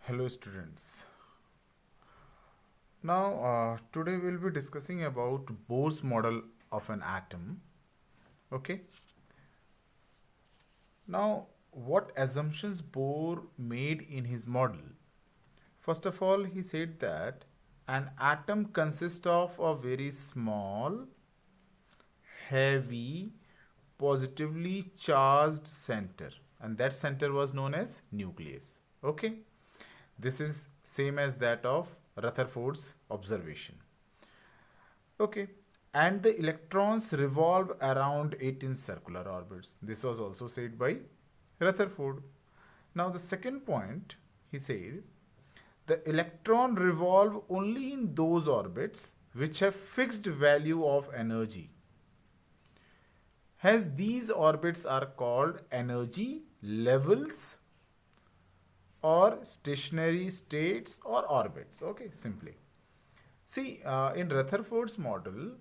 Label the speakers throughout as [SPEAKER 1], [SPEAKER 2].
[SPEAKER 1] Hello students. Now today we'll be discussing about Bohr's model of an atom. Okay. Now what assumptions Bohr made in his model? First of all, he said that an atom consists of a very small, heavy, positively charged center, and that center was known as nucleus. Okay. This is same as that of Rutherford's observation. Okay. And the electrons revolve around it in circular orbits. This was also said by Rutherford. Now the second point, he said, the electron revolve only in those orbits which have fixed value of energy. As these orbits are called energy levels or stationary states or orbits. Okay, simply. See, in Rutherford's model,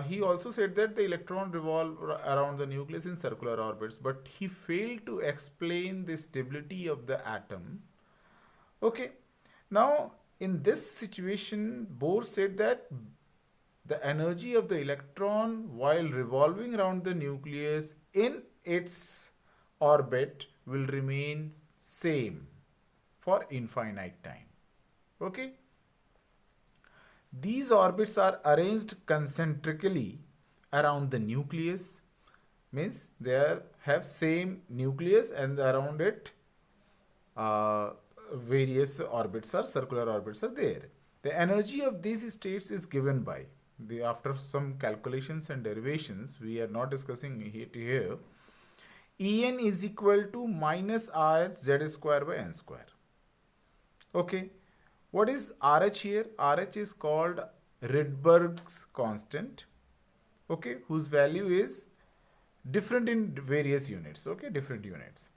[SPEAKER 1] he also said that the electron revolve around the nucleus in circular orbits, but he failed to explain the stability of the atom. Okay, now in this situation, Bohr said that the energy of the electron while revolving around the nucleus in its orbit will remain same for infinite time. Okay. These orbits are arranged concentrically around the nucleus, means they have same nucleus and around it various orbits are circular orbits are there. The energy of these states is given by after some calculations and derivations, we are not discussing it here. En is equal to minus RH z square by n square. Okay. What is RH here? RH is called Rydberg's constant, okay, whose value is different in various units, okay, different units.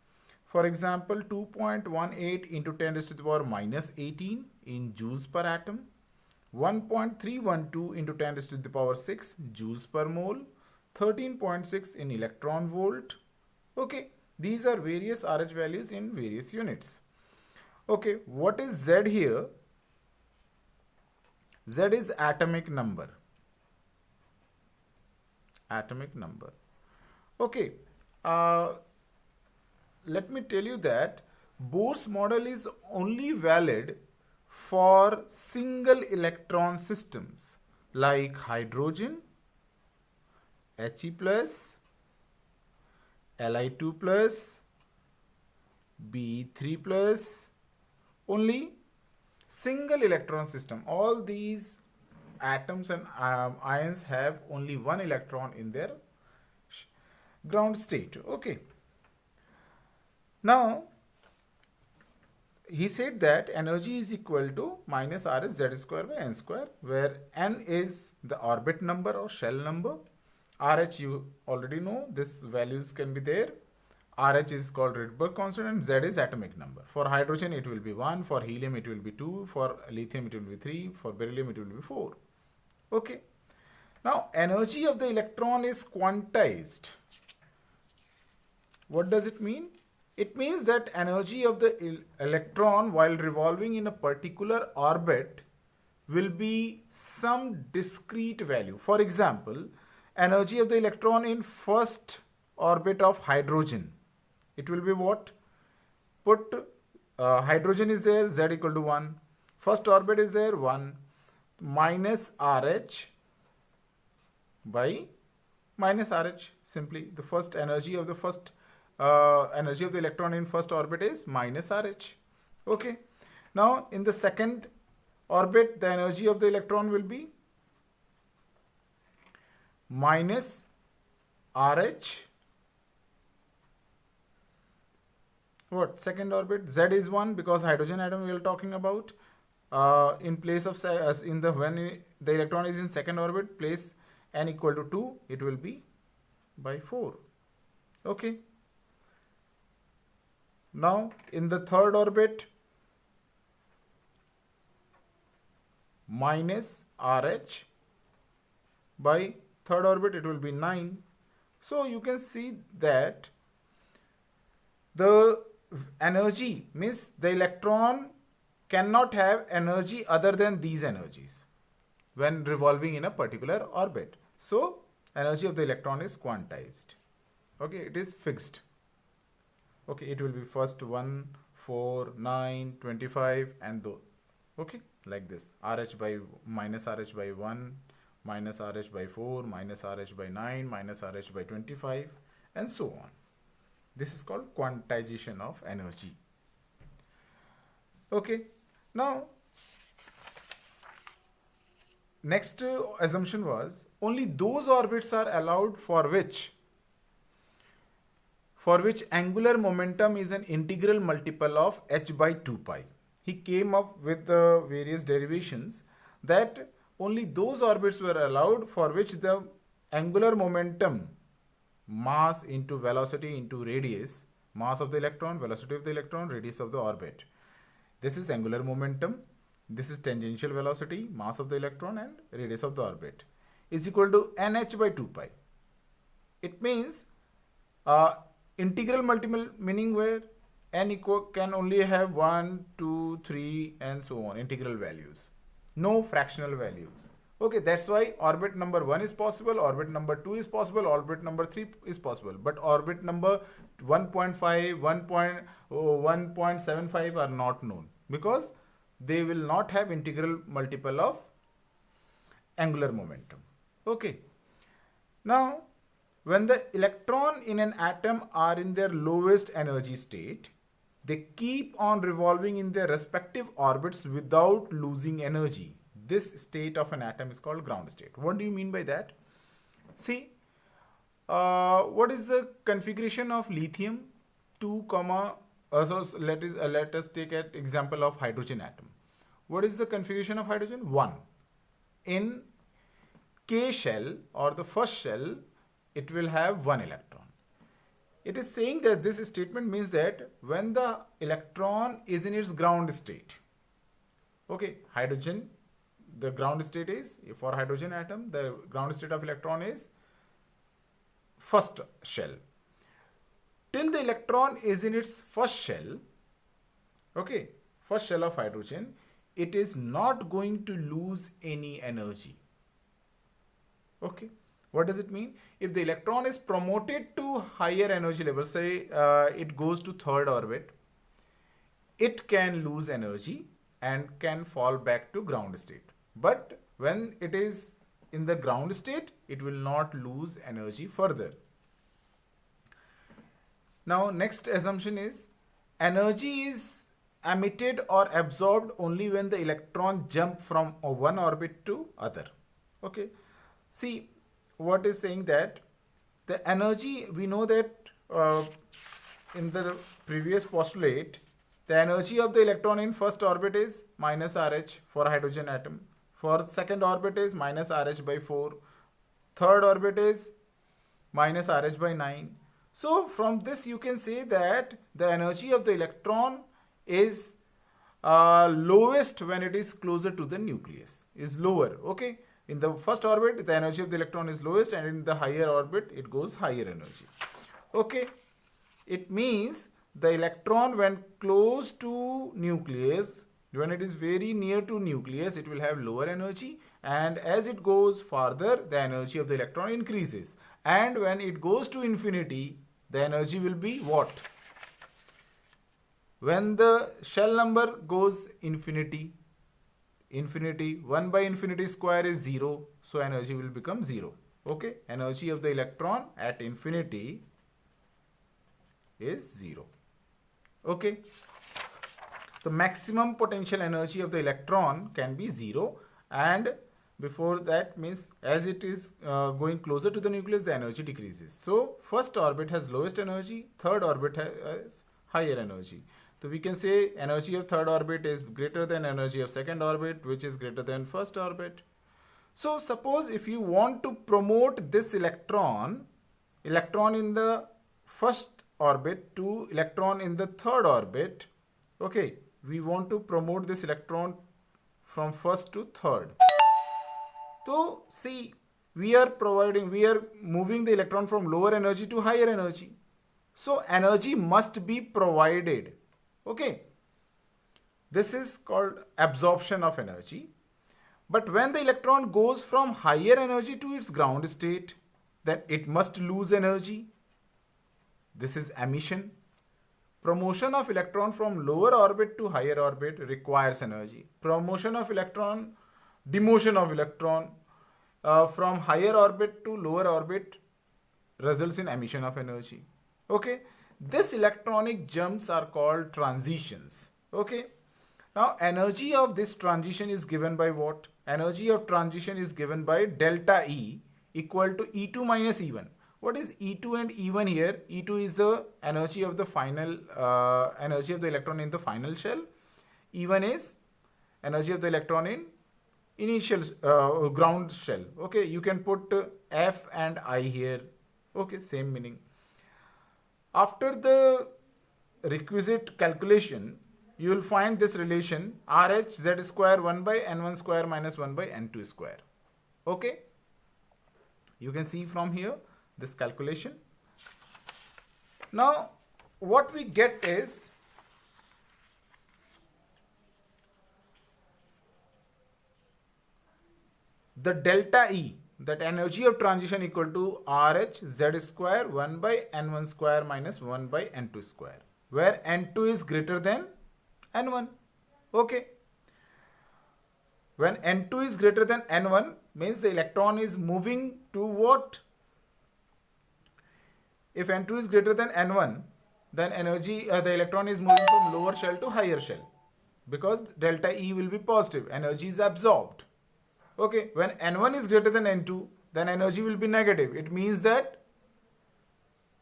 [SPEAKER 1] For example, 2.18 into 10 raised to the power minus 18 in joules per atom, 1.312 into 10 raised to the power 6 joules per mole, 13.6 in electron volt. Okay, these are various RH values in various units. Okay, what is Z here? Z is atomic number. Atomic number. Okay. Let me tell you that Bohr's model is only valid for single electron systems like hydrogen, He plus, Li2 plus, Be3 plus, only single electron system. All these atoms and ions have only one electron in their ground state. Okay. Now, he said that energy is equal to minus RH z square by n square, where n is the orbit number or shell number. RH you already know, this values can be there. RH is called Rydberg constant and Z is atomic number. For hydrogen it will be 1, for helium it will be 2, for lithium it will be 3, for beryllium it will be 4. Okay. Now energy of the electron is quantized. What does it mean? It means that energy of the electron while revolving in a particular orbit will be some discrete value. For example, energy of the electron in first orbit of hydrogen, it will be what? Put hydrogen is there, Z equal to 1. First orbit is there, 1 minus RH by minus RH. Simply the first energy of the first energy of the electron in first orbit is minus RH. Okay. Now in the second orbit, the energy of the electron will be minus RH. What? Second orbit, Z is 1 because hydrogen atom we are talking about. In place of in the when the electron is in second orbit, place n equal to 2, it will be by 4. Okay. Now in the third orbit, minus RH by third orbit, it will be 9. So you can see that the energy means the electron cannot have energy other than these energies when revolving in a particular orbit. So energy of the electron is quantized. Okay, it is fixed. Okay, it will be first 1, 4, 9, 25 and though. Okay, like this. RH by minus RH by 1, minus RH by 4, minus RH by 9, minus RH by 25 and so on. This is called quantization of energy. Okay, now next assumption was only those orbits are allowed for which angular momentum is an integral multiple of h by 2 pi. He came up with the various derivations that only those orbits were allowed for which the angular momentum, mass into velocity into radius, mass of the electron, velocity of the electron, radius of the orbit. This is angular momentum, this is tangential velocity, mass of the electron and radius of the orbit is equal to nh by 2 pi. It means integral multiple, meaning where n equal can only have 1, 2, 3 and so on, integral values, no fractional values. Okay, that's why orbit number 1 is possible, orbit number 2 is possible, orbit number 3 is possible, but orbit number 1.5, 1.75 are not known because they will not have integral multiple of angular momentum. Okay, now when the electron in an atom are in their lowest energy state, they keep on revolving in their respective orbits without losing energy. This state of an atom is called ground state. What do you mean by that? See, what is the configuration of lithium? 2, so let us take an example of hydrogen atom. What is the configuration of hydrogen? 1. In K shell or the first shell, it will have 1 electron. It is saying that this statement means that when the electron is in its ground state, okay, hydrogen, the ground state is, for hydrogen atom, the ground state of electron is first shell. Till the electron is in its first shell, okay, first shell of hydrogen, it is not going to lose any energy. Okay, what does it mean? If the electron is promoted to higher energy level, say it goes to third orbit, it can lose energy and can fall back to ground state. But when it is in the ground state, it will not lose energy further. Now, next assumption is energy is emitted or absorbed only when the electron jump from one orbit to other. Okay. See, what is saying that the energy, we know that in the previous postulate, the energy of the electron in first orbit is minus RH for hydrogen atom. For second orbit is minus RH by 4. Third orbit is minus RH by 9. So from this you can say that the energy of the electron is lowest when it is closer to the nucleus, is lower. Okay. In the first orbit, the energy of the electron is lowest, and in the higher orbit, it goes higher energy. Okay. It means the electron when close to nucleus, when it is very near to nucleus, it will have lower energy, and as it goes farther, the energy of the electron increases. And when it goes to infinity, the energy will be what? When the shell number goes infinity, 1 by infinity square is 0, so energy will become 0. Okay, energy of the electron at infinity is 0. Okay, the maximum potential energy of the electron can be 0, and before that means as it is going closer to the nucleus, the energy decreases. So first orbit has lowest energy, third orbit has higher energy. So we can say energy of third orbit is greater than energy of second orbit, which is greater than first orbit. So suppose if you want to promote this electron in the first orbit to electron in the third orbit, okay, we want to promote this electron from first to third. So see, we are moving the electron from lower energy to higher energy. So energy must be provided. Okay, This is called absorption of energy. But when the electron goes from higher energy to its ground state, then it must lose energy. This is emission. Promotion of electron from lower orbit to higher orbit requires energy. Promotion of electron, demotion of electron from higher orbit to lower orbit results in emission of energy. Okay, this electronic jumps are called transitions. Okay, now energy of this transition is given by what? Energy of transition is given by delta E equal to E2 minus E1. What is E2 and E1 here? E2 is the energy of the final energy of the electron in the final shell. E1 is energy of the electron in initial ground shell. Okay, you can put F and I here. Okay, same meaning. After the requisite calculation, you will find this relation RH Z square 1 by N1 square minus 1 by N2 square. Okay, you can see from here this calculation. Now what we get is the delta E, that energy of transition equal to RH Z square 1 by N1 square minus 1 by N2 square, where N2 is greater than N1. Okay, when N2 is greater than N1 means the electron is moving to what? If N2 is greater than N1, then energy the electron is moving from lower shell to higher shell, because delta E will be positive, energy is absorbed. Okay, when N1 is greater than N2, then energy will be negative. It means that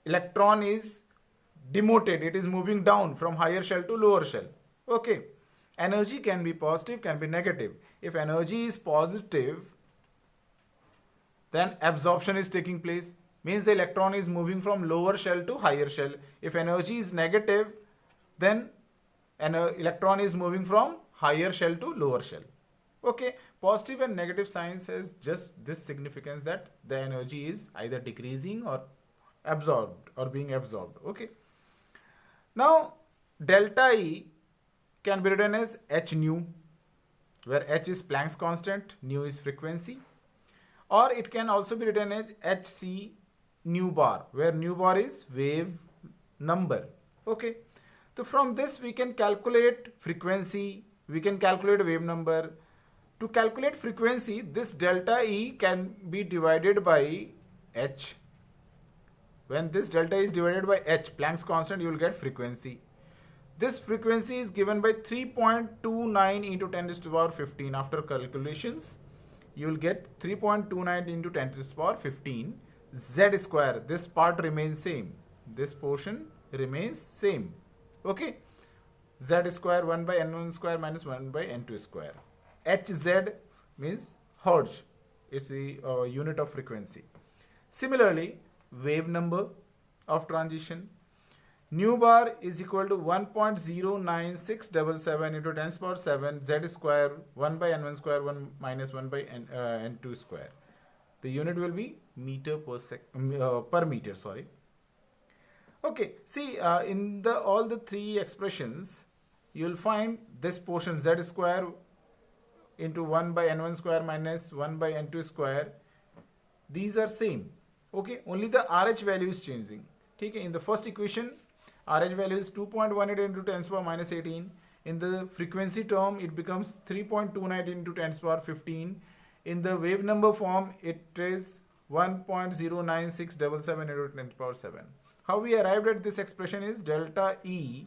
[SPEAKER 1] electron is demoted, it is moving down from higher shell to lower shell. Okay, energy can be positive, can be negative. If energy is positive, then absorption is taking place, means the electron is moving from lower shell to higher shell. If energy is negative, then an electron is moving from higher shell to lower shell. Okay, positive and negative signs has just this significance that the energy is either decreasing or absorbed or being absorbed. Okay, now delta E can be written as h nu, where h is Planck's constant, nu is frequency, or it can also be written as hc nu bar, where nu bar is wave number. Okay, so from this we can calculate frequency, we can calculate wave number. To calculate frequency, this delta E can be divided by h. When this delta is divided by h, Planck's constant, you will get frequency. This frequency is given by 3.29 into 10 to the power 15. After calculations, you will get 3.29 into 10 to the power 15 Z square. This part remains same. This portion remains same. Okay. Z square 1 by N1 square minus 1 by N2 square. Hz means Hertz. It's the unit of frequency. Similarly, wave number of transition, nu bar is equal to 1.09677 into 10 to the power 7 Z square 1 by N1 square 1 minus 1 by N2 square. The unit will be meter per meter. Sorry. Okay. See, in the all the three expressions, you will find this portion Z square into 1 by N1 square minus 1 by N2 square. These are same. Okay. Only the RH value is changing. Okay. In the first equation, RH value is 2.18 into 10 to the power minus 18. In the frequency term, it becomes 3.29 into 10 to the power 15. In the wave number form, it is 1.09677 into 10 to the power 7. How we arrived at this expression is delta E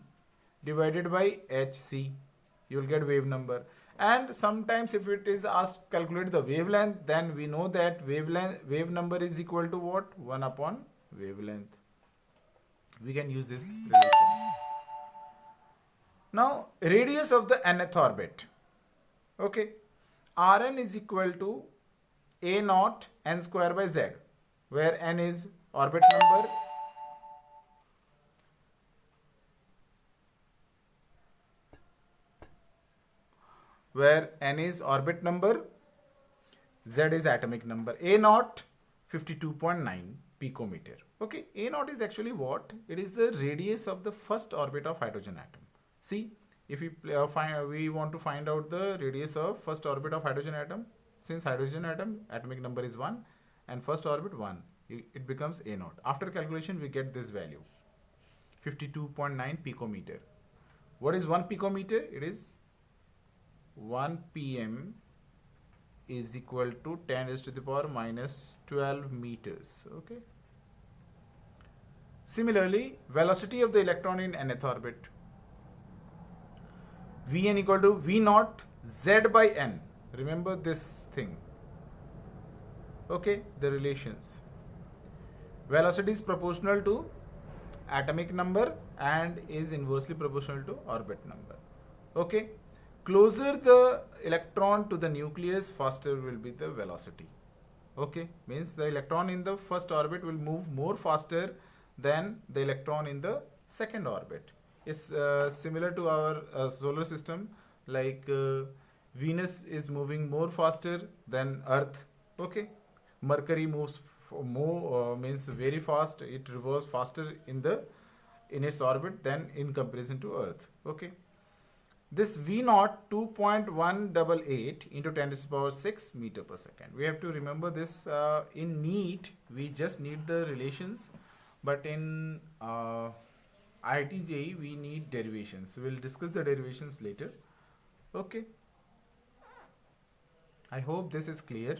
[SPEAKER 1] divided by HC. You will get wave number. And sometimes if it is asked calculate the wavelength, then we know that wave number is equal to what? 1 upon wavelength. We can use this relation. Now, radius of the nth orbit. Okay. Rn is equal to a naught n square by z, where n is orbit number, z is atomic number. A naught 52.9 picometer. Okay, A naught is actually what? It is the radius of the first orbit of hydrogen atom. See, if we want to find out the radius of first orbit of hydrogen atom, since hydrogen atom atomic number is 1 and first orbit 1, it becomes a naught. After calculation we get this value 52.9 picometer. What is 1 picometer? It is 1 pm is equal to 10 raised to the power minus 12 meters. Okay. Similarly, velocity of the electron in nth orbit, Vn equal to V naught Z by N. Remember this thing. Okay, the relations. Velocity is proportional to atomic number and is inversely proportional to orbit number. Okay, closer the electron to the nucleus, faster will be the velocity. Okay, means the electron in the first orbit will move more faster than the electron in the second orbit. It's similar to our solar system, like Venus is moving more faster than Earth. Okay, Mercury moves more, means very fast. It revolves faster in its orbit than in comparison to Earth. Okay, this V naught 2.188 into 10 to the power 6 meter per second. We have to remember this. In NEET we just need the relations, but in IIT we need derivations. We will discuss the derivations later. Okay, I hope this is clear.